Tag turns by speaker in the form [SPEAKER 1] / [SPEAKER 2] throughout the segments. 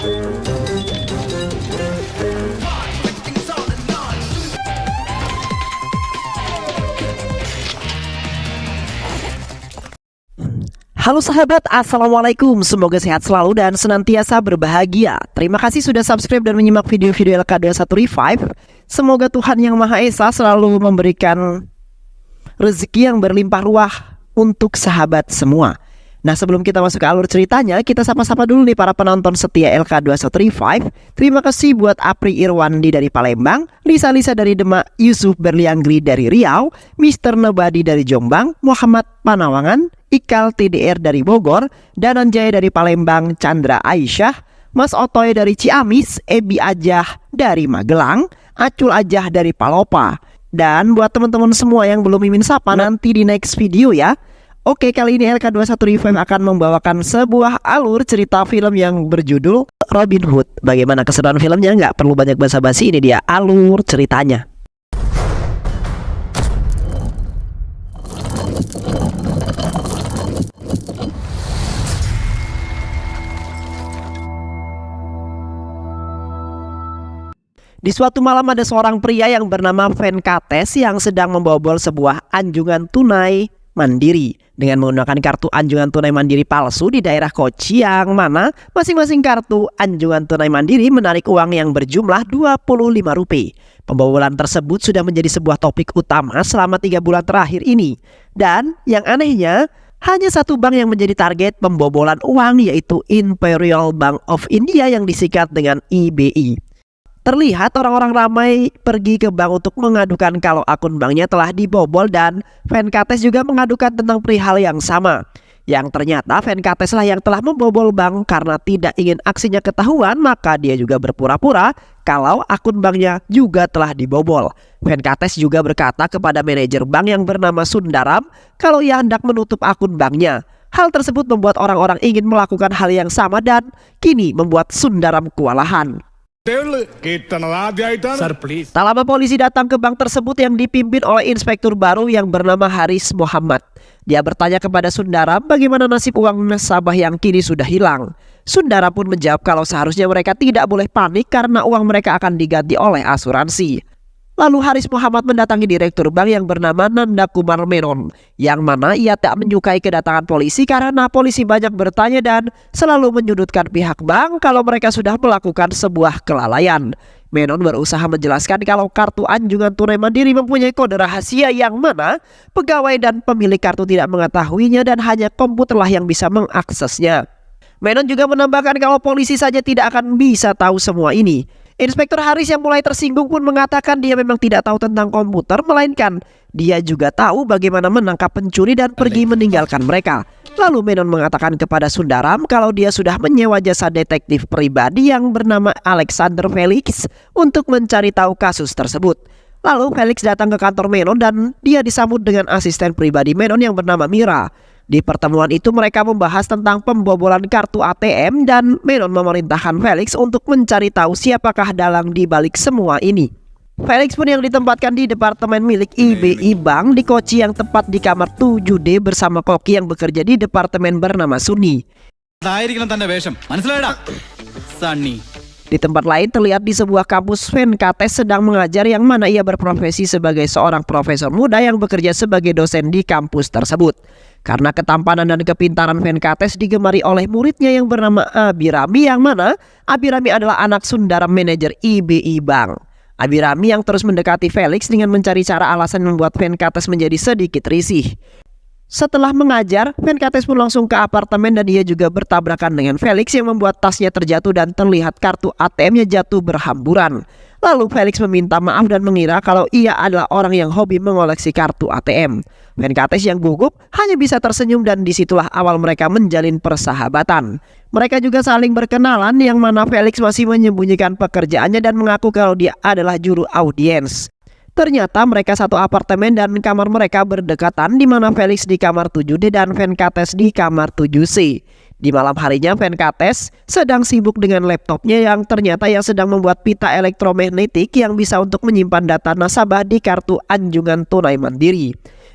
[SPEAKER 1] Halo sahabat, Assalamualaikum. Semoga sehat selalu dan senantiasa berbahagia. Terima kasih sudah subscribe dan menyimak video-video LK21 Revive. Semoga Tuhan Yang Maha Esa selalu memberikan rezeki yang berlimpah ruah untuk sahabat semua. Nah, sebelum kita masuk ke alur ceritanya, kita sapa-sapa dulu nih para penonton setia LK21 Revive. Terima kasih buat Apri Irwandi dari Palembang, Lisa dari Demak, Yusuf Berlianggri dari Riau, Mr. Nobody dari Jombang, Muhammad Panawangan, Ikal TDR dari Bogor, Danan Jaya dari Palembang, Chandra Aisyah, Mas Otoy dari Ciamis, Ebi Ajah dari Magelang, Acul Ajah dari Palopa. Dan buat teman-teman semua yang belum mimin sapa, nanti di next video ya. Oke, kali ini LK21 Revive akan membawakan sebuah alur cerita film yang berjudul Robin Hood. Bagaimana keseruan filmnya? Nggak perlu banyak basa-basi, ini dia alur ceritanya. Di suatu malam ada seorang pria yang bernama Venkates yang sedang membobol sebuah anjungan tunai mandiri dengan menggunakan kartu anjungan tunai mandiri palsu di daerah Kochi, yang mana masing-masing kartu anjungan tunai mandiri menarik uang yang berjumlah Rp25. Pembobolan tersebut sudah menjadi sebuah topik utama selama 3 bulan terakhir ini. Dan yang anehnya, hanya satu bank yang menjadi target pembobolan uang, yaitu Imperial Bank of India yang disingkat dengan IBI. Terlihat orang-orang ramai pergi ke bank untuk mengadukan kalau akun banknya telah dibobol, dan Venkates juga mengadukan tentang perihal yang sama. Yang ternyata Venkates lah yang telah membobol bank karena tidak ingin aksinya ketahuan, maka dia juga berpura-pura kalau akun banknya juga telah dibobol. Venkates juga berkata kepada manajer bank yang bernama Sundaram kalau ia hendak menutup akun banknya. Hal tersebut membuat orang-orang ingin melakukan hal yang sama dan kini membuat Sundaram kewalahan. Tak lama polisi datang ke bank tersebut yang dipimpin oleh inspektur baru yang bernama Haris Muhammad. Dia bertanya kepada Sundaram bagaimana nasib uang nasabah yang kini sudah hilang. Sundaram pun menjawab kalau seharusnya mereka tidak boleh panik karena uang mereka akan diganti oleh asuransi. Lalu Haris Muhammad mendatangi direktur bank yang bernama Nanda Kumar Menon, yang mana ia tak menyukai kedatangan polisi karena polisi banyak bertanya dan selalu menyudutkan pihak bank kalau mereka sudah melakukan sebuah kelalaian. Menon berusaha menjelaskan kalau kartu anjungan tunai mandiri mempunyai kode rahasia yang mana pegawai dan pemilik kartu tidak mengetahuinya dan hanya komputerlah yang bisa mengaksesnya. Menon juga menambahkan kalau polisi saja tidak akan bisa tahu semua ini. Inspektur Haris yang mulai tersinggung pun mengatakan dia memang tidak tahu tentang komputer, melainkan dia juga tahu bagaimana menangkap pencuri dan pergi meninggalkan mereka. Lalu Menon mengatakan kepada Sundaram kalau dia sudah menyewa jasa detektif pribadi yang bernama Alexander Felix untuk mencari tahu kasus tersebut. Lalu Felix datang ke kantor Menon dan dia disambut dengan asisten pribadi Menon yang bernama Mira. Di pertemuan itu mereka membahas tentang pembobolan kartu ATM dan Menon memerintahkan Felix untuk mencari tahu siapakah dalang di balik semua ini. Felix pun yang ditempatkan di departemen milik IBI Bank di Kochi yang tepat di kamar 7D bersama koki yang bekerja di departemen bernama Sunny. Di tempat lain terlihat di sebuah kampus Venkates sedang mengajar yang mana ia berprofesi sebagai seorang profesor muda yang bekerja sebagai dosen di kampus tersebut. Karena ketampanan dan kepintaran Venkates digemari oleh muridnya yang bernama Abirami, yang mana Abirami adalah anak Sundaram manajer IBI Bank. Abirami yang terus mendekati Felix dengan mencari cara alasan membuat Venkates menjadi sedikit risih. Setelah mengajar, Venkates pun langsung ke apartemen dan dia juga bertabrakan dengan Felix yang membuat tasnya terjatuh dan terlihat kartu ATM-nya jatuh berhamburan. Lalu Felix meminta maaf dan mengira kalau ia adalah orang yang hobi mengoleksi kartu ATM. Venkates yang gugup hanya bisa tersenyum dan disitulah awal mereka menjalin persahabatan. Mereka juga saling berkenalan yang mana Felix masih menyembunyikan pekerjaannya dan mengaku kalau dia adalah juru audiens. Ternyata mereka satu apartemen dan kamar mereka berdekatan, di mana Felix di kamar 7D dan Venkates di kamar 7C. Di malam harinya Venkates sedang sibuk dengan laptopnya yang ternyata sedang membuat pita elektromagnetik yang bisa untuk menyimpan data nasabah di kartu anjungan tunai mandiri.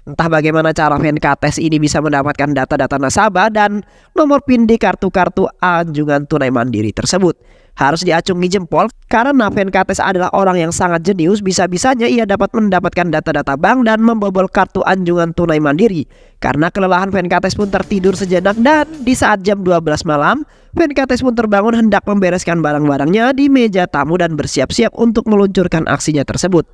[SPEAKER 1] Entah bagaimana cara Venkates ini bisa mendapatkan data-data nasabah dan nomor PIN di kartu-kartu anjungan tunai mandiri tersebut. Harus diacungi jempol karena Venkates adalah orang yang sangat jenius. Bisa-bisanya ia dapat mendapatkan data-data bank dan membobol kartu anjungan tunai mandiri. Karena kelelahan, Venkates pun tertidur sejenak dan di saat jam 12 malam Venkates pun terbangun hendak membereskan barang-barangnya di meja tamu dan bersiap-siap untuk meluncurkan aksinya tersebut.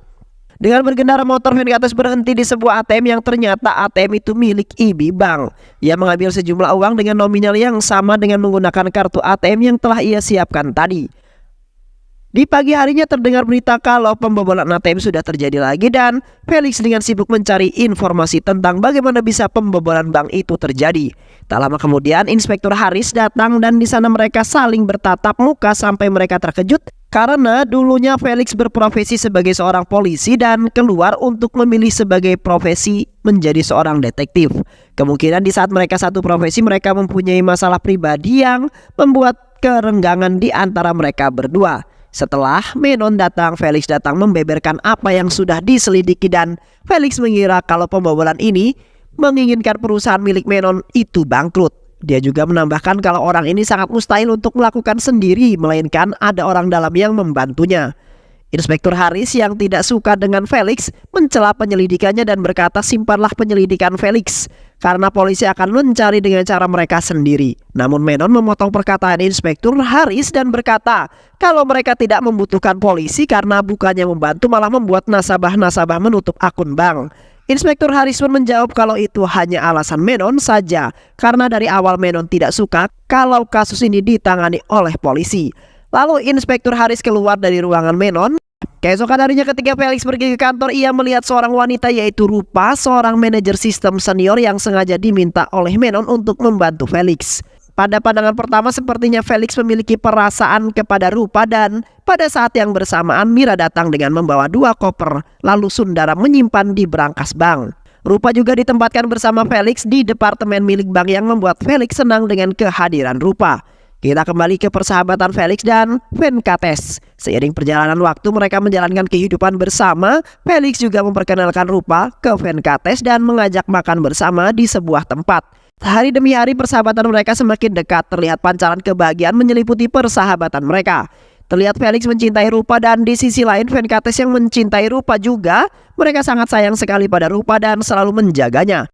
[SPEAKER 1] Dengan bergendara motor, Venkates berhenti di sebuah ATM yang ternyata ATM itu milik IB Bank. Ia mengambil sejumlah uang dengan nominal yang sama dengan menggunakan kartu ATM yang telah ia siapkan tadi. Di pagi harinya terdengar berita kalau pembobolan ATM sudah terjadi lagi dan Felix dengan sibuk mencari informasi tentang bagaimana bisa pembobolan bank itu terjadi. Tak lama kemudian Inspektur Haris datang dan di sana mereka saling bertatap muka sampai mereka terkejut karena dulunya Felix berprofesi sebagai seorang polisi dan keluar untuk memilih sebagai profesi menjadi seorang detektif. Kemungkinan di saat mereka satu profesi mereka mempunyai masalah pribadi yang membuat kerenggangan di antara mereka berdua. Setelah Menon datang, Felix datang membeberkan apa yang sudah diselidiki dan Felix mengira kalau pembobolan ini menginginkan perusahaan milik Menon itu bangkrut. Dia juga menambahkan kalau orang ini sangat mustahil untuk melakukan sendiri, melainkan ada orang dalam yang membantunya. Inspektur Haris yang tidak suka dengan Felix mencela penyelidikannya dan berkata simpanlah penyelidikan Felix karena polisi akan mencari dengan cara mereka sendiri. Namun Menon memotong perkataan Inspektur Haris dan berkata kalau mereka tidak membutuhkan polisi karena bukannya membantu malah membuat nasabah-nasabah menutup akun bank. Inspektur Haris pun menjawab kalau itu hanya alasan Menon saja karena dari awal Menon tidak suka kalau kasus ini ditangani oleh polisi. Lalu Inspektur Haris keluar dari ruangan Menon. Keesokan harinya ketika Felix pergi ke kantor, ia melihat seorang wanita yaitu Rupa, seorang manajer sistem senior yang sengaja diminta oleh Menon untuk membantu Felix. Pada pandangan pertama sepertinya Felix memiliki perasaan kepada Rupa dan pada saat yang bersamaan Mira datang dengan membawa 2 koper lalu Sundara menyimpan di brankas bank. Rupa juga ditempatkan bersama Felix di departemen milik bank yang membuat Felix senang dengan kehadiran Rupa. Kita kembali ke persahabatan Felix dan Venkates. Seiring perjalanan waktu mereka menjalankan kehidupan bersama. Felix juga memperkenalkan Rupa ke Venkates dan mengajak makan bersama di sebuah tempat. Hari demi hari persahabatan mereka semakin dekat. Terlihat pancaran kebahagiaan menyeliputi persahabatan mereka. Terlihat Felix mencintai Rupa dan di sisi lain Venkates yang mencintai Rupa juga. Mereka sangat sayang sekali pada Rupa dan selalu menjaganya.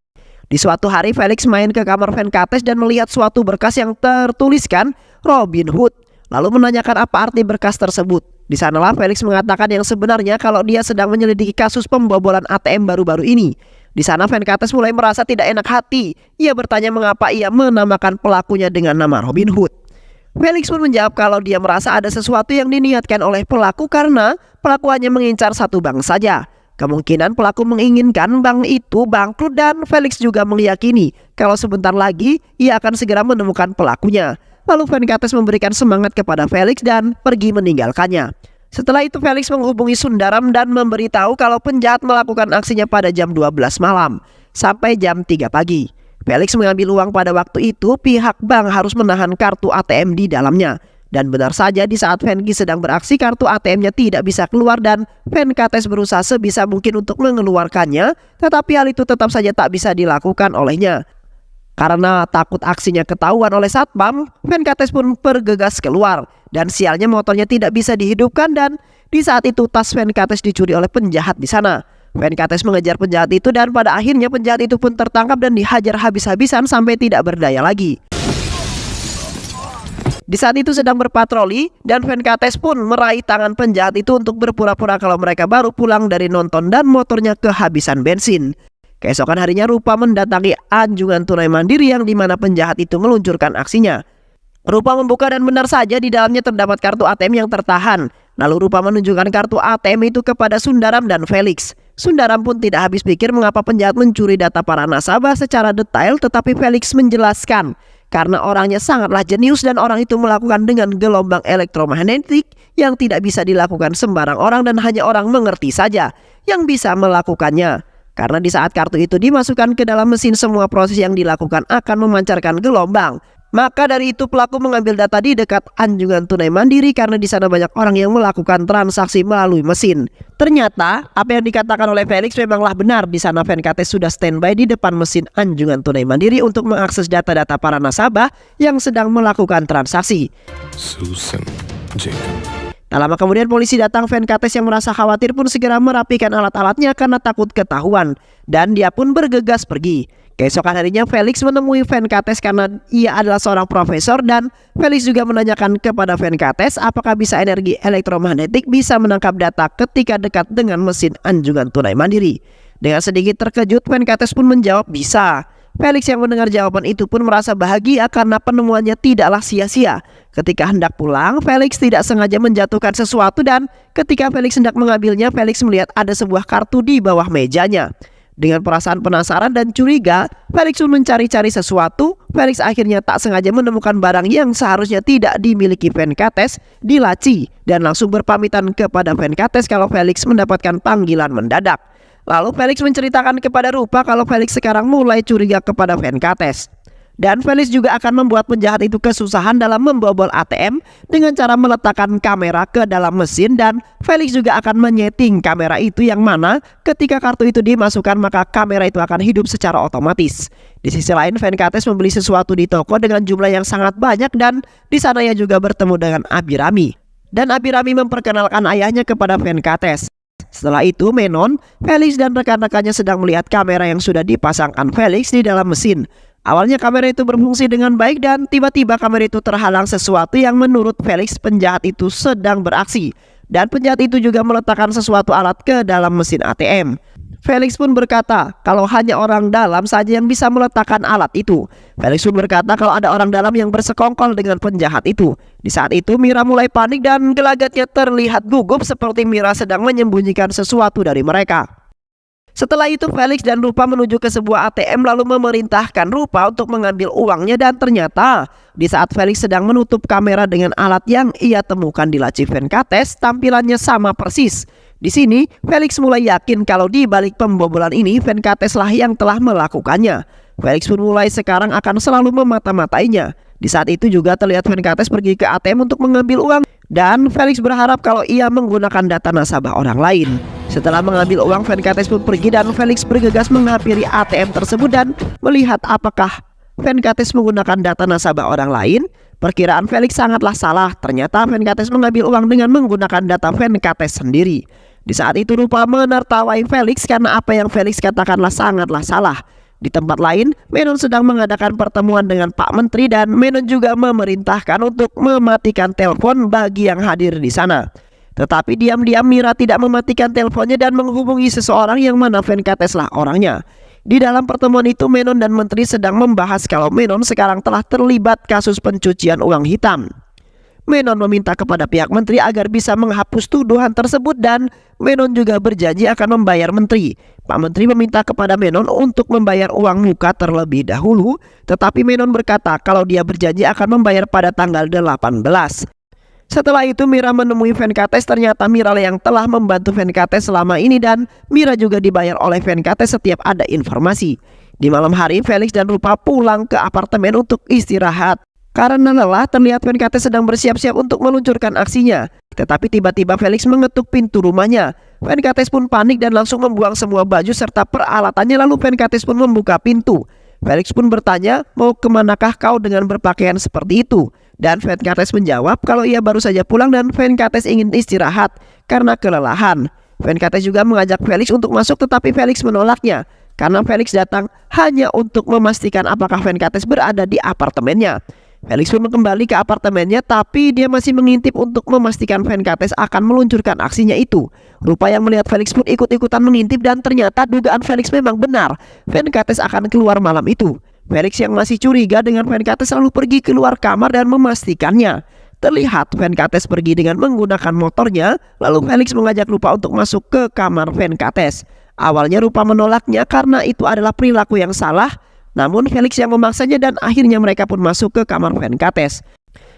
[SPEAKER 1] Di suatu hari Felix main ke kamar Venkates dan melihat suatu berkas yang tertuliskan Robin Hood. Lalu menanyakan apa arti berkas tersebut. Di sanalah Felix mengatakan yang sebenarnya kalau dia sedang menyelidiki kasus pembobolan ATM baru-baru ini. Di sana Venkates mulai merasa tidak enak hati. Ia bertanya mengapa ia menamakan pelakunya dengan nama Robin Hood. Felix pun menjawab kalau dia merasa ada sesuatu yang diniatkan oleh pelaku karena pelaku hanya mengincar satu bank saja. Kemungkinan pelaku menginginkan bank itu bangkrut dan Felix juga meyakini kalau sebentar lagi ia akan segera menemukan pelakunya. Lalu Venkates memberikan semangat kepada Felix dan pergi meninggalkannya. Setelah itu Felix menghubungi Sundaram dan memberitahu kalau penjahat melakukan aksinya pada jam 12 malam sampai jam 3 pagi. Felix mengambil uang pada waktu itu, pihak bank harus menahan kartu ATM di dalamnya. Dan benar saja di saat Venki sedang beraksi kartu ATM-nya tidak bisa keluar dan Venkates berusaha sebisa mungkin untuk mengeluarkannya, tetapi hal itu tetap saja tak bisa dilakukan olehnya. Karena takut aksinya ketahuan oleh satpam, Venkates pun bergegas keluar dan sialnya motornya tidak bisa dihidupkan dan di saat itu tas Venkates dicuri oleh penjahat di sana. Venkates mengejar penjahat itu dan pada akhirnya penjahat itu pun tertangkap dan dihajar habis-habisan sampai tidak berdaya lagi. Di saat itu sedang berpatroli dan Venkates pun meraih tangan penjahat itu untuk berpura-pura kalau mereka baru pulang dari nonton dan motornya kehabisan bensin. Keesokan harinya Rupa mendatangi anjungan tunai mandiri yang dimana penjahat itu meluncurkan aksinya. Rupa membuka dan benar saja di dalamnya terdapat kartu ATM yang tertahan. Lalu Rupa menunjukkan kartu ATM itu kepada Sundaram dan Felix. Sundaram pun tidak habis pikir mengapa penjahat mencuri data para nasabah secara detail, tetapi Felix menjelaskan karena orangnya sangatlah jenius dan orang itu melakukan dengan gelombang elektromagnetik yang tidak bisa dilakukan sembarang orang dan hanya orang mengerti saja yang bisa melakukannya. Karena di saat kartu itu dimasukkan ke dalam mesin semua proses yang dilakukan akan memancarkan gelombang. Maka dari itu pelaku mengambil data di dekat anjungan tunai mandiri karena di sana banyak orang yang melakukan transaksi melalui mesin. Ternyata apa yang dikatakan oleh Felix memanglah benar. Di sana Venkates sudah standby di depan mesin anjungan tunai mandiri untuk mengakses data-data para nasabah yang sedang melakukan transaksi.
[SPEAKER 2] Susan Jacob.
[SPEAKER 1] Tak lama kemudian polisi datang. Venkates yang merasa khawatir pun segera merapikan alat-alatnya karena takut ketahuan, dan dia pun bergegas pergi. Keesokan harinya Felix menemui Venkates karena ia adalah seorang profesor, dan Felix juga menanyakan kepada Venkates apakah bisa energi elektromagnetik bisa menangkap data ketika dekat dengan mesin anjungan tunai mandiri. Dengan sedikit terkejut, Venkates pun menjawab bisa. Felix yang mendengar jawaban itu pun merasa bahagia karena penemuannya tidaklah sia-sia. Ketika hendak pulang, Felix tidak sengaja menjatuhkan sesuatu, dan ketika Felix hendak mengambilnya, Felix melihat ada sebuah kartu di bawah mejanya. Dengan perasaan penasaran dan curiga, Felix pun mencari-cari sesuatu. Felix akhirnya tak sengaja menemukan barang yang seharusnya tidak dimiliki Venkates di laci, dan langsung berpamitan kepada Venkates kalau Felix mendapatkan panggilan mendadak. Lalu Felix menceritakan kepada Rupa kalau Felix sekarang mulai curiga kepada Venkates. Dan Felix juga akan membuat penjahat itu kesusahan dalam membobol ATM dengan cara meletakkan kamera ke dalam mesin, dan Felix juga akan menyeting kamera itu yang mana ketika kartu itu dimasukkan maka kamera itu akan hidup secara otomatis. Di sisi lain, Venkates membeli sesuatu di toko dengan jumlah yang sangat banyak, dan di sana ia juga bertemu dengan Abirami. Dan Abirami memperkenalkan ayahnya kepada Venkates. Setelah itu Menon, Felix dan rekan-rekannya sedang melihat kamera yang sudah dipasangkan Felix di dalam mesin. Awalnya kamera itu berfungsi dengan baik, dan tiba-tiba kamera itu terhalang sesuatu yang menurut Felix penjahat itu sedang beraksi. Dan penjahat itu juga meletakkan sesuatu alat ke dalam mesin ATM. Felix pun berkata kalau hanya orang dalam saja yang bisa meletakkan alat itu. Felix pun berkata kalau ada orang dalam yang bersekongkol dengan penjahat itu. Di saat itu Mira mulai panik dan gelagatnya terlihat gugup seperti Mira sedang menyembunyikan sesuatu dari mereka. Setelah itu Felix dan Rupa menuju ke sebuah ATM lalu memerintahkan Rupa untuk mengambil uangnya, dan ternyata di saat Felix sedang menutup kamera dengan alat yang ia temukan di laci Venkates, tampilannya sama persis. Di sini Felix mulai yakin kalau di balik pembobolan ini Venkates lah yang telah melakukannya. Felix pun mulai sekarang akan selalu memata-matainya. Di saat itu juga terlihat Venkates pergi ke ATM untuk mengambil uang, dan Felix berharap kalau ia menggunakan data nasabah orang lain. Setelah mengambil uang, Venkates pun pergi dan Felix bergegas menghampiri ATM tersebut dan melihat apakah Venkates menggunakan data nasabah orang lain. Perkiraan Felix sangatlah salah. Ternyata Venkates mengambil uang dengan menggunakan data Venkates sendiri. Di saat itu Rupa menertawai Felix karena apa yang Felix katakanlah sangatlah salah. Di tempat lain, Menon sedang mengadakan pertemuan dengan Pak Menteri, dan Menon juga memerintahkan untuk mematikan telepon bagi yang hadir di sana. Tetapi diam-diam Mira tidak mematikan teleponnya dan menghubungi seseorang yang mana Venkates lah orangnya. Di dalam pertemuan itu Menon dan Menteri sedang membahas kalau Menon sekarang telah terlibat kasus pencucian uang hitam. Menon meminta kepada pihak Menteri agar bisa menghapus tuduhan tersebut, dan Menon juga berjanji akan membayar Menteri. Pak Menteri meminta kepada Menon untuk membayar uang muka terlebih dahulu, tetapi Menon berkata kalau dia berjanji akan membayar pada tanggal 18. Setelah itu Mira menemui Venkates. Ternyata Mira yang telah membantu Venkates selama ini, dan Mira juga dibayar oleh Venkates setiap ada informasi. Di malam hari Felix dan Rupa pulang ke apartemen untuk istirahat. Karena lelah, terlihat Venkates sedang bersiap-siap untuk meluncurkan aksinya. Tetapi tiba-tiba Felix mengetuk pintu rumahnya. Venkates pun panik dan langsung membuang semua baju serta peralatannya. Lalu Venkates pun membuka pintu. Felix pun bertanya, mau kemanakah kau dengan berpakaian seperti itu? Dan Venkates menjawab kalau ia baru saja pulang dan Venkates ingin istirahat karena kelelahan. Venkates juga mengajak Felix untuk masuk, tetapi Felix menolaknya. Karena Felix datang hanya untuk memastikan apakah Venkates berada di apartemennya. Felix pun kembali ke apartemennya, tapi dia masih mengintip untuk memastikan Venkates akan meluncurkan aksinya itu. Rupa yang melihat Felix pun ikut-ikutan mengintip, dan ternyata dugaan Felix memang benar. Venkates akan keluar malam itu. Felix yang masih curiga dengan Venkates lalu pergi keluar kamar dan memastikannya. Terlihat Venkates pergi dengan menggunakan motornya, lalu Felix mengajak Rupa untuk masuk ke kamar Venkates. Awalnya Rupa menolaknya karena itu adalah perilaku yang salah. Namun Felix yang memaksanya, dan akhirnya mereka pun masuk ke kamar Venkates.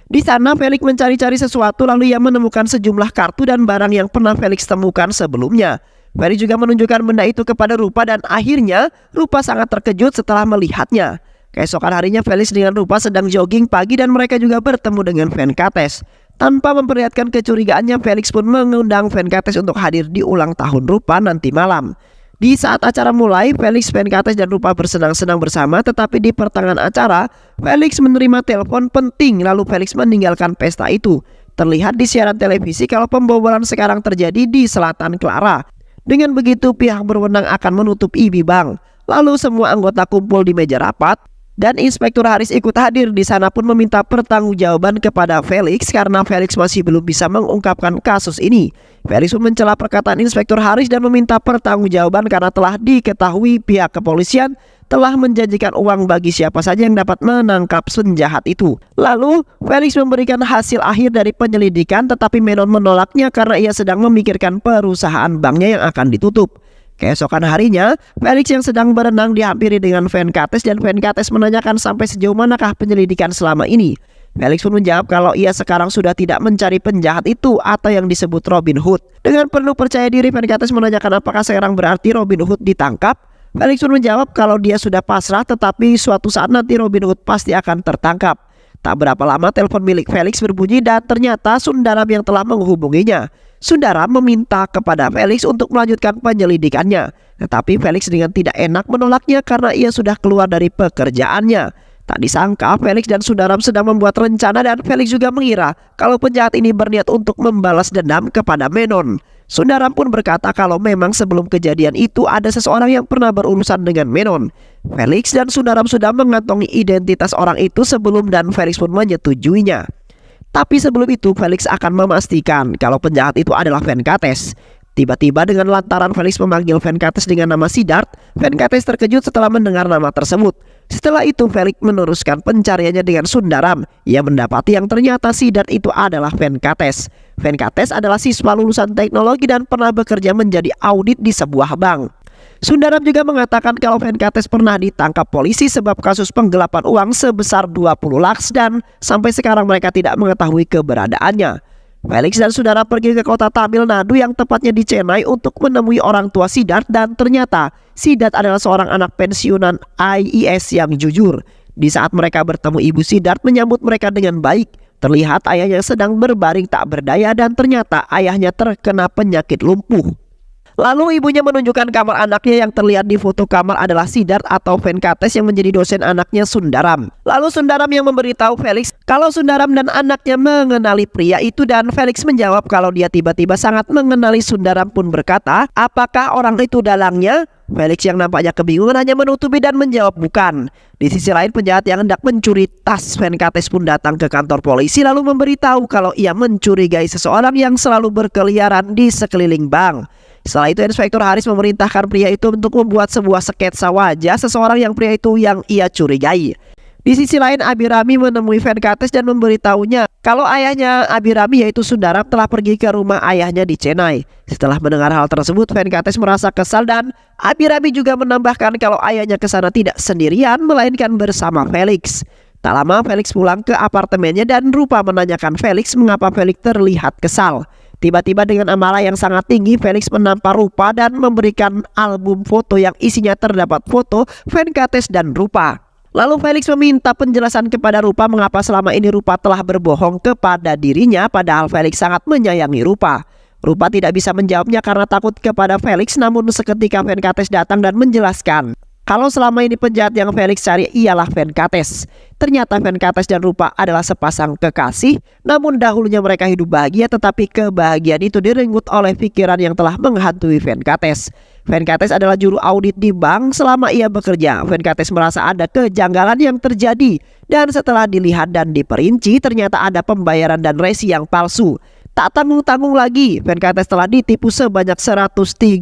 [SPEAKER 1] Di sana Felix mencari-cari sesuatu, lalu ia menemukan sejumlah kartu dan barang yang pernah Felix temukan sebelumnya. Felix juga menunjukkan benda itu kepada Rupa, dan akhirnya Rupa sangat terkejut setelah melihatnya. Keesokan harinya Felix dengan Rupa sedang jogging pagi dan mereka juga bertemu dengan Venkates. Tanpa memperlihatkan kecurigaannya, Felix pun mengundang Venkates untuk hadir di ulang tahun Rupa nanti malam. Di saat acara mulai, Felix, Venkates, dan Rupa bersenang-senang bersama, tetapi di pertengahan acara, Felix menerima telepon penting lalu Felix meninggalkan pesta itu. Terlihat di siaran televisi kalau pembobolan sekarang terjadi di Selatan Clara. Dengan begitu pihak berwenang akan menutup IB Bank. Lalu semua anggota kumpul di meja rapat dan Inspektur Haris ikut hadir di sana pun meminta pertanggungjawaban kepada Felix karena Felix masih belum bisa mengungkapkan kasus ini. Felix pun mencela perkataan Inspektur Haris dan meminta pertanggungjawaban karena telah diketahui pihak kepolisian telah menjanjikan uang bagi siapa saja yang dapat menangkap penjahat itu. Lalu Felix memberikan hasil akhir dari penyelidikan, tetapi Menon menolaknya karena ia sedang memikirkan perusahaan banknya yang akan ditutup. Keesokan harinya, Felix yang sedang berenang dihampiri dengan Venkates dan Venkates menanyakan sampai sejauh manakah penyelidikan selama ini. Felix pun menjawab kalau ia sekarang sudah tidak mencari penjahat itu atau yang disebut Robin Hood. Dengan penuh percaya diri, Venkates menanyakan apakah sekarang berarti Robin Hood ditangkap. Felix pun menjawab kalau dia sudah pasrah, tetapi suatu saat nanti Robin Hood pasti akan tertangkap. Tak berapa lama telepon milik Felix berbunyi dan ternyata Sundaram yang telah menghubunginya. Sundaram meminta kepada Felix untuk melanjutkan penyelidikannya, tetapi Felix dengan tidak enak menolaknya karena ia sudah keluar dari pekerjaannya. Tak disangka Felix dan Sundaram sedang membuat rencana dan Felix juga mengira kalau penjahat ini berniat untuk membalas dendam kepada Menon. Sundaram pun berkata kalau memang sebelum kejadian itu ada seseorang yang pernah berurusan dengan Menon. Felix dan Sundaram sudah mengantongi identitas orang itu sebelum dan Felix pun menyetujuinya. Tapi sebelum itu Felix akan memastikan kalau penjahat itu adalah Venkates. Tiba-tiba dengan lantaran Felix memanggil Venkates dengan nama Siddharth, Venkates terkejut setelah mendengar nama tersebut. Setelah itu Felix meneruskan pencariannya dengan Sundaram. Ia mendapati yang ternyata Siddharth itu adalah Venkates. Venkates adalah siswa lulusan teknologi dan pernah bekerja menjadi audit di sebuah bank. Sundaram juga mengatakan kalau Venkates pernah ditangkap polisi sebab kasus penggelapan uang sebesar 20 lakhs dan sampai sekarang mereka tidak mengetahui keberadaannya. Felix dan Sundaram pergi ke kota Tamil Nadu yang tepatnya di Chennai untuk menemui orang tua Siddharth dan ternyata Siddharth adalah seorang anak pensiunan IAS yang jujur. Di saat mereka bertemu ibu Siddharth menyambut mereka dengan baik. Terlihat ayahnya sedang berbaring tak berdaya dan ternyata ayahnya terkena penyakit lumpuh. Lalu ibunya menunjukkan kamar anaknya yang terlihat di foto kamar adalah Siddharth atau Venkates yang menjadi dosen anaknya Sundaram. Lalu Sundaram yang memberitahu Felix kalau Sundaram dan anaknya mengenali pria itu dan Felix menjawab kalau dia tiba-tiba sangat mengenali. Sundaram pun berkata, apakah orang itu dalangnya? Felix yang nampaknya kebingungan hanya menutupi dan menjawab bukan. Di sisi lain penjahat yang hendak mencuri tas Venkates pun datang ke kantor polisi lalu memberitahu kalau ia mencurigai seseorang yang selalu berkeliaran di sekeliling bank. Setelah itu Inspektur Haris memerintahkan pria itu untuk membuat sebuah sketsa wajah seseorang yang pria itu yang ia curigai. Di sisi lain Abirami menemui Venkates dan memberitahunya kalau ayahnya Abirami yaitu Sundaram telah pergi ke rumah ayahnya di Chennai. Setelah mendengar hal tersebut Venkates merasa kesal dan Abirami juga menambahkan kalau ayahnya ke sana tidak sendirian melainkan bersama Felix. Tak lama Felix pulang ke apartemennya dan Rupa menanyakan Felix mengapa Felix terlihat kesal. Tiba-tiba dengan amarah yang sangat tinggi Felix menampar Rupa dan memberikan album foto yang isinya terdapat foto Venkates dan Rupa. Lalu Felix meminta penjelasan kepada Rupa mengapa selama ini Rupa telah berbohong kepada dirinya padahal Felix sangat menyayangi Rupa. Rupa tidak bisa menjawabnya karena takut kepada Felix, namun seketika Venkates datang dan menjelaskan kalau selama ini penjahat yang Felix cari ialah Venkates. Ternyata Venkates dan Rupa adalah sepasang kekasih, namun dahulunya mereka hidup bahagia tetapi kebahagiaan itu direnggut oleh pikiran yang telah menghantui Venkates. Venkates adalah juru audit di bank. Selama ia bekerja, Venkates merasa ada kejanggalan yang terjadi dan setelah dilihat dan diperinci ternyata ada pembayaran dan resi yang palsu. Tak tanggung-tanggung lagi, Venkates telah ditipu sebanyak 132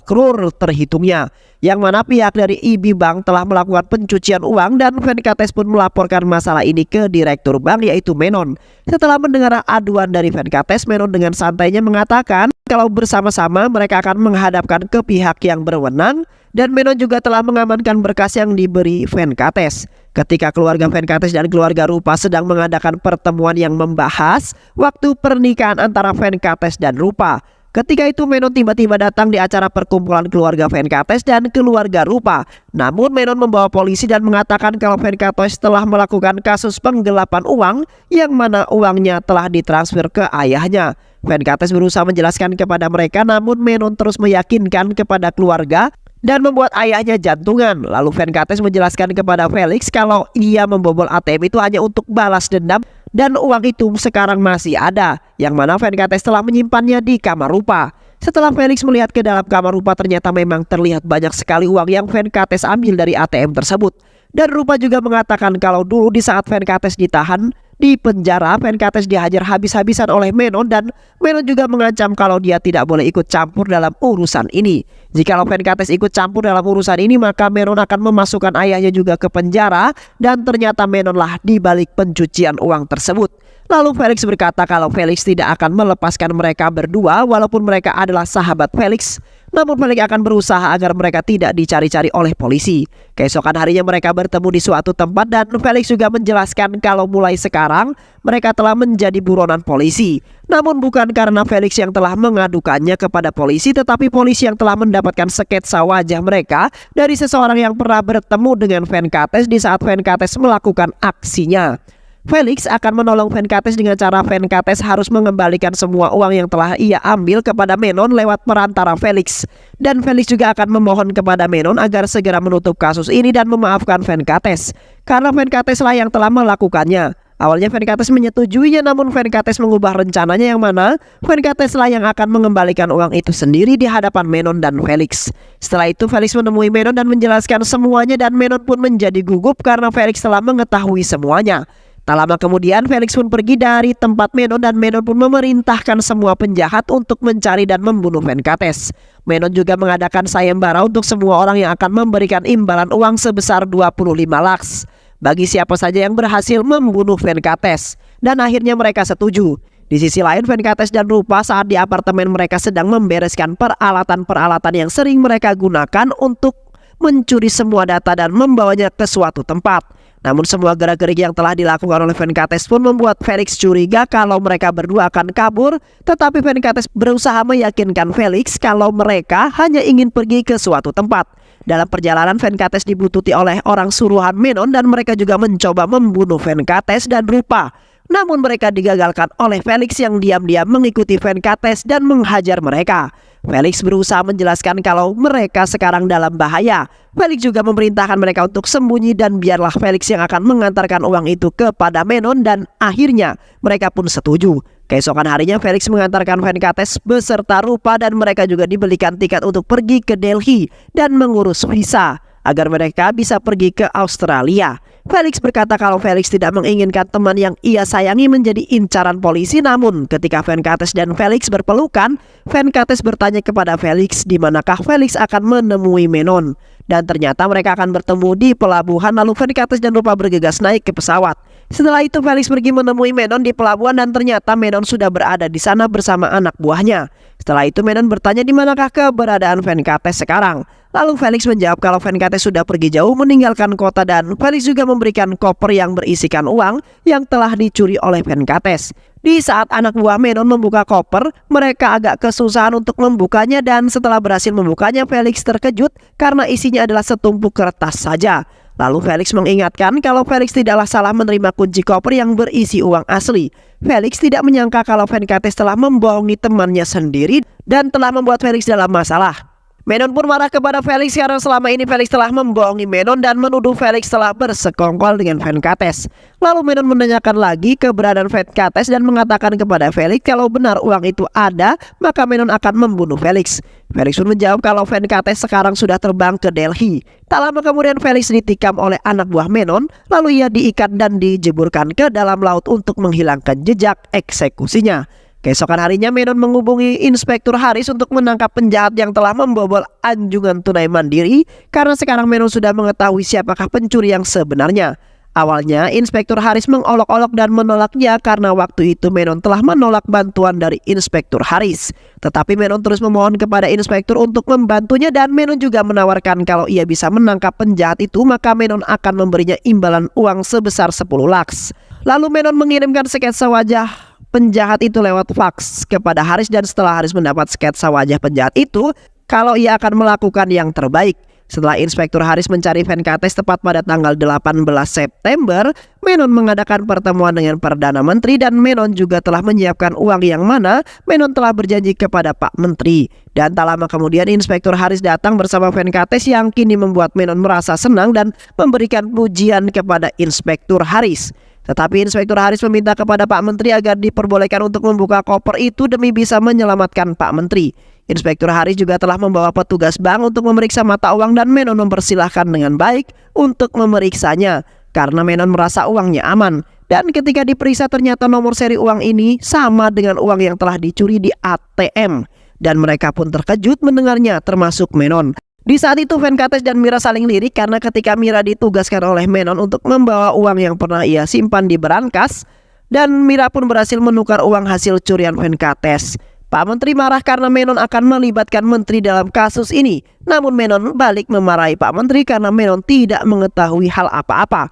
[SPEAKER 1] crore terhitungnya, yang mana pihak dari IB Bank telah melakukan pencucian uang dan Venkates pun melaporkan masalah ini ke direktur bank yaitu Menon. Setelah mendengar aduan dari Venkates, Menon dengan santainya mengatakan kalau bersama-sama mereka akan menghadapkan ke pihak yang berwenang dan Menon juga telah mengamankan berkas yang diberi Venkates. Ketika keluarga Venkates dan keluarga Rupa sedang mengadakan pertemuan yang membahas waktu pernikahan antara Venkates dan Rupa, Ketika itu Menon tiba-tiba datang di acara perkumpulan keluarga Venkates dan keluarga Rupa. Namun Menon membawa polisi dan mengatakan kalau Venkates telah melakukan kasus penggelapan uang yang mana uangnya telah ditransfer ke ayahnya. Venkates berusaha menjelaskan kepada mereka, namun Menon terus meyakinkan kepada keluarga dan membuat ayahnya jantungan. Lalu Venkates menjelaskan kepada Felix kalau ia membobol ATM itu hanya untuk balas dendam dan uang itu sekarang masih ada, yang mana Venkates telah menyimpannya di kamar Rupa. Setelah Felix melihat ke dalam kamar Rupa, ternyata memang terlihat banyak sekali uang yang Venkates ambil dari ATM tersebut. Dan Rupa juga mengatakan kalau dulu di saat Venkates ditahan di penjara, Venkates dihajar habis-habisan oleh Menon dan Menon juga mengancam kalau dia tidak boleh ikut campur dalam urusan ini. Jikalau Venkates ikut campur dalam urusan ini, maka Menon akan memasukkan ayahnya juga ke penjara dan ternyata Menonlah di balik pencucian uang tersebut. Lalu Felix berkata kalau Felix tidak akan melepaskan mereka berdua walaupun mereka adalah sahabat Felix. Namun Felix akan berusaha agar mereka tidak dicari-cari oleh polisi. Keesokan harinya mereka bertemu di suatu tempat dan Felix juga menjelaskan kalau mulai sekarang mereka telah menjadi buronan polisi. Namun bukan karena Felix yang telah mengadukannya kepada polisi, tetapi polisi yang telah mendapatkan sketsa wajah mereka dari seseorang yang pernah bertemu dengan Venkates di saat Venkates melakukan aksinya. Felix akan menolong Venkates dengan cara Venkates harus mengembalikan semua uang yang telah ia ambil kepada Menon lewat perantara Felix. Dan Felix juga akan memohon kepada Menon agar segera menutup kasus ini dan memaafkan Venkates, karena Venkates lah yang telah melakukannya. Awalnya Venkates menyetujuinya, namun Venkates mengubah rencananya yang mana Venkates lah yang akan mengembalikan uang itu sendiri di hadapan Menon dan Felix. Setelah itu Felix menemui Menon dan menjelaskan semuanya dan Menon pun menjadi gugup karena Felix telah mengetahui semuanya. Tak lama kemudian Felix pun pergi dari tempat Menon dan Menon pun memerintahkan semua penjahat untuk mencari dan membunuh Venkates. Menon juga mengadakan sayembara untuk semua orang yang akan memberikan imbalan uang sebesar 25 lakhs bagi siapa saja yang berhasil membunuh Venkates. Dan akhirnya mereka setuju. Di sisi lain Venkates dan Rupa saat di apartemen mereka sedang membereskan peralatan-peralatan yang sering mereka gunakan untuk mencuri semua data dan membawanya ke suatu tempat. Namun semua gerak-gerik yang telah dilakukan oleh Venkates pun membuat Felix curiga kalau mereka berdua akan kabur. Tetapi Venkates berusaha meyakinkan Felix kalau mereka hanya ingin pergi ke suatu tempat. Dalam perjalanan Venkates dibututi oleh orang suruhan Menon dan mereka juga mencoba membunuh Venkates dan Rupa. Namun mereka digagalkan oleh Felix yang diam-diam mengikuti Venkates dan menghajar mereka. Felix berusaha menjelaskan kalau mereka sekarang dalam bahaya. Felix juga memerintahkan mereka untuk sembunyi dan biarlah Felix yang akan mengantarkan uang itu kepada Menon dan akhirnya mereka pun setuju. Keesokan harinya Felix mengantarkan Venkates beserta Rupa dan mereka juga dibelikan tiket untuk pergi ke Delhi dan mengurus visa agar mereka bisa pergi ke Australia. Felix berkata kalau Felix tidak menginginkan teman yang ia sayangi menjadi incaran polisi. Namun ketika Venkates dan Felix berpelukan, Venkates bertanya kepada Felix di manakah Felix akan menemui Menon. Dan ternyata mereka akan bertemu di pelabuhan. Lalu Venkates dan Rupa bergegas naik ke pesawat. Setelah itu Felix pergi menemui Menon di pelabuhan dan ternyata Menon sudah berada di sana bersama anak buahnya. Setelah itu Menon bertanya di manakah keberadaan Venkates sekarang. Lalu Felix menjawab kalau Venkates sudah pergi jauh meninggalkan kota dan Felix juga memberikan koper yang berisikan uang yang telah dicuri oleh Venkates. Di saat anak buah Menon membuka koper, mereka agak kesusahan untuk membukanya dan setelah berhasil membukanya Felix terkejut karena isinya adalah setumpuk kertas saja. Lalu Felix mengingatkan kalau Felix tidaklah salah menerima kunci koper yang berisi uang asli. Felix tidak menyangka kalau Venkates telah membohongi temannya sendiri dan telah membuat Felix dalam masalah. Menon pun marah kepada Felix karena selama ini Felix telah membohongi Menon dan menuduh Felix telah bersekongkol dengan Venkates. Lalu Menon menanyakan lagi keberadaan Venkates dan mengatakan kepada Felix kalau benar uang itu ada, maka Menon akan membunuh Felix. Felix pun menjawab kalau Venkates sekarang sudah terbang ke Delhi. Tak lama kemudian Felix ditikam oleh anak buah Menon, lalu ia diikat dan dijeburkan ke dalam laut untuk menghilangkan jejak eksekusinya. Keesokan harinya Menon menghubungi Inspektur Haris untuk menangkap penjahat yang telah membobol anjungan tunai mandiri karena sekarang Menon sudah mengetahui siapakah pencuri yang sebenarnya. Awalnya Inspektur Haris mengolok-olok dan menolaknya karena waktu itu Menon telah menolak bantuan dari Inspektur Haris. Tetapi Menon terus memohon kepada Inspektur untuk membantunya dan Menon juga menawarkan kalau ia bisa menangkap penjahat itu maka Menon akan memberinya imbalan uang sebesar 10 lakhs. Lalu Menon mengirimkan sketsa wajah penjahat itu lewat faks kepada Haris, dan setelah Haris mendapat sketsa wajah penjahat itu, kalau ia akan melakukan yang terbaik. Setelah Inspektur Haris mencari Venkates tepat pada tanggal 18 September, Menon mengadakan pertemuan dengan Perdana Menteri, dan Menon juga telah menyiapkan uang yang mana Menon telah berjanji kepada Pak Menteri. Dan tak lama kemudian Inspektur Haris datang bersama Venkates yang kini membuat Menon merasa senang dan memberikan pujian kepada Inspektur Haris. Tetapi Inspektur Haris meminta kepada Pak Menteri agar diperbolehkan untuk membuka koper itu demi bisa menyelamatkan Pak Menteri. Inspektur Haris juga telah membawa petugas bank untuk memeriksa mata uang, dan Menon mempersilahkan dengan baik untuk memeriksanya karena Menon merasa uangnya aman. Dan ketika diperiksa ternyata nomor seri uang ini sama dengan uang yang telah dicuri di ATM, dan mereka pun terkejut mendengarnya, termasuk Menon. Di saat itu Venkates dan Mira saling lirik karena ketika Mira ditugaskan oleh Menon untuk membawa uang yang pernah ia simpan di berangkas, dan Mira pun berhasil menukar uang hasil curian Venkates. Pak Menteri marah karena Menon akan melibatkan Menteri dalam kasus ini. Namun Menon balik memarahi Pak Menteri karena Menon tidak mengetahui hal apa-apa.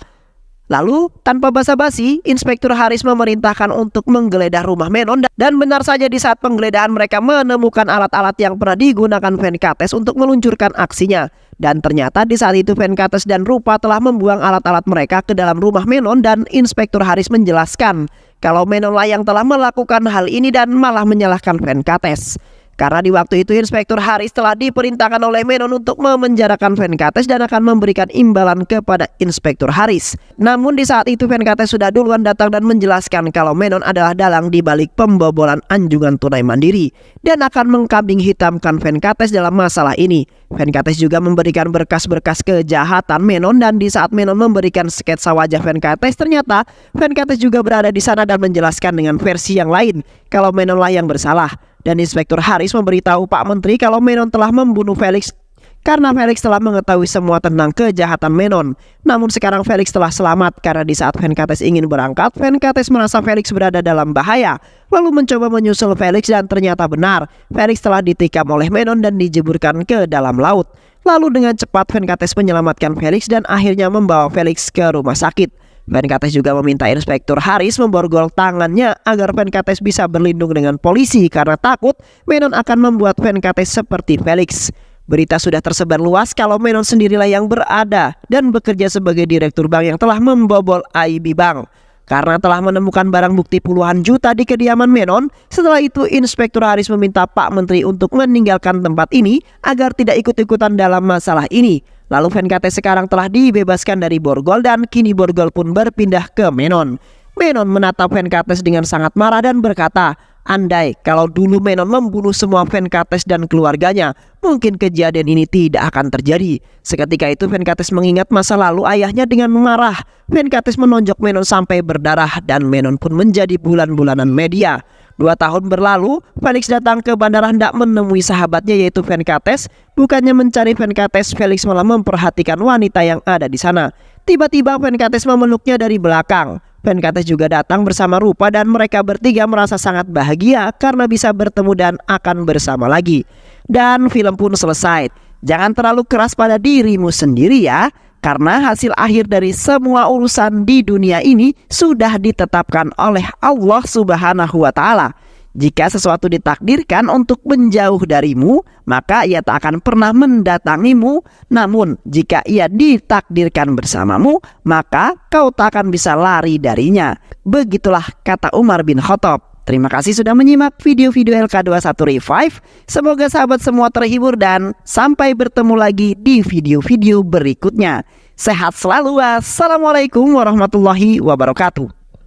[SPEAKER 1] Lalu tanpa basa-basi, Inspektur Haris memerintahkan untuk menggeledah rumah Menon, dan benar saja di saat penggeledahan mereka menemukan alat-alat yang pernah digunakan Venkates untuk meluncurkan aksinya. Dan ternyata di saat itu Venkates dan Rupa telah membuang alat-alat mereka ke dalam rumah Menon, dan Inspektur Haris menjelaskan kalau Menonlah yang telah melakukan hal ini dan malah menyalahkan Venkates. Karena di waktu itu Inspektur Haris telah diperintahkan oleh Menon untuk memenjarakan Venkates dan akan memberikan imbalan kepada Inspektur Haris. Namun di saat itu Venkates sudah duluan datang dan menjelaskan kalau Menon adalah dalang di balik pembobolan anjungan tunai mandiri dan akan mengkambing hitamkan Venkates dalam masalah ini. Venkates juga memberikan berkas-berkas kejahatan Menon, dan di saat Menon memberikan sketsa wajah Venkates, ternyata Venkates juga berada di sana dan menjelaskan dengan versi yang lain kalau Menonlah yang bersalah. Dan Inspektur Haris memberitahu Pak Menteri kalau Menon telah membunuh Felix karena Felix telah mengetahui semua tentang kejahatan Menon. Namun sekarang Felix telah selamat karena di saat Venkates ingin berangkat, Venkates merasa Felix berada dalam bahaya, lalu mencoba menyusul Felix, dan ternyata benar, Felix telah ditikam oleh Menon dan dijeburkan ke dalam laut. Lalu dengan cepat Venkates menyelamatkan Felix dan akhirnya membawa Felix ke rumah sakit. Venkates juga meminta Inspektur Haris memborgol tangannya agar Venkates bisa berlindung dengan polisi karena takut Menon akan membuat Venkates seperti Felix. Berita sudah tersebar luas kalau Menon sendirilah yang berada dan bekerja sebagai direktur bank yang telah membobol AIB Bank. Karena telah menemukan barang bukti puluhan juta di kediaman Menon, setelah itu Inspektur Haris meminta Pak Menteri untuk meninggalkan tempat ini agar tidak ikut-ikutan dalam masalah ini. Lalu Venkates sekarang telah dibebaskan dari borgol, dan kini borgol pun berpindah ke Menon. Menon menatap Venkates dengan sangat marah dan berkata, andai kalau dulu Menon membunuh semua Venkates dan keluarganya, mungkin kejadian ini tidak akan terjadi. Seketika itu Venkates mengingat masa lalu ayahnya dengan marah. Venkates menonjok Menon sampai berdarah, dan Menon pun menjadi bulan-bulanan media. 2 tahun berlalu, Felix datang ke bandara hendak menemui sahabatnya yaitu Venkates. Bukannya mencari Venkates, Felix malah memperhatikan wanita yang ada di sana. Tiba-tiba Venkates memeluknya dari belakang. Venkates juga datang bersama Rupa, dan mereka bertiga merasa sangat bahagia karena bisa bertemu dan akan bersama lagi. Dan film pun selesai. Jangan terlalu keras pada dirimu sendiri ya, karena hasil akhir dari semua urusan di dunia ini sudah ditetapkan oleh Allah Subhanahu wa Ta'ala. Jika sesuatu ditakdirkan untuk menjauh darimu, maka ia tak akan pernah mendatangimu. Namun jika ia ditakdirkan bersamamu, maka kau tak akan bisa lari darinya. Begitulah kata Umar bin Khattab. Terima kasih sudah menyimak video-video LK21 Revive. Semoga sahabat semua terhibur dan sampai bertemu lagi di video-video berikutnya. Sehat selalu. Wassalamualaikum warahmatullahi wabarakatuh.